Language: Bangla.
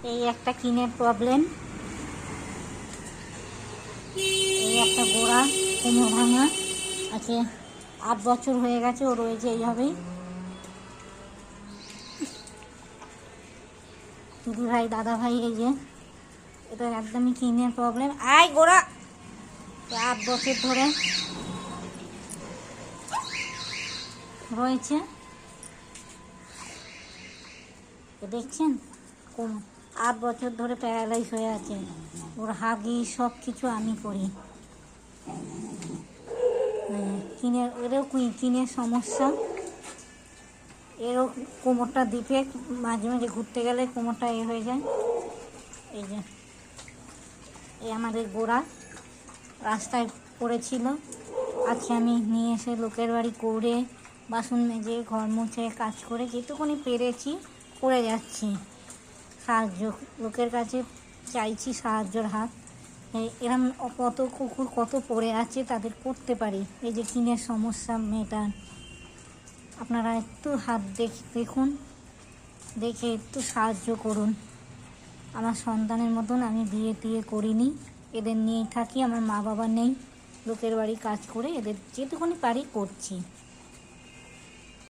এই একটা কিনের প্রবলেম, এই একটা গোড়া কোমর ভাঙা আছে, 8 বছর হয়ে গেছে ও রয়েছে এইভাবেই। দিদি ভাই দাদা ভাই এই যে এটা একদমই কিনের প্রবলেম। আয় গোড়া 8 বছর ধরে রয়েছে, দেখছেন কোন 8 বছর ধরে প্যারালাইজ হয়ে আছে। ওর হাগি সব কিছু আমি করি। এরও কিনের সমস্যা, এরও কোমরটা ডিফেক্ট, মাঝে মাঝে ঘুরতে গেলে কোমরটা হয়ে যায়। এই যে এই আমাদের গোড়া রাস্তায় পড়েছিল, আজকে আমি নিয়ে এসে লোকের বাড়ি করে বাসন মেজে ঘর মুছে কাজ করে যেটুকুনি পেরেছি করে যাচ্ছি। সাহায্য লোকের কাছে চাইছি, সাহায্যের হাত। এরম কত কুকুর কত পড়ে আছে, তাদের করতে পারি। এই যে কিনের সমস্যা মেয়েটার, আপনারা একটু হাত দেখুন, দেখে একটু সাহায্য করুন। আমার সন্তানের মতন আমি বিয়ে টিয়ে করিনি, এদের নিয়েই থাকি। আমার মা বাবা নেই, লোকের বাড়ি কাজ করে এদের যেটুকুনি পারি করছি।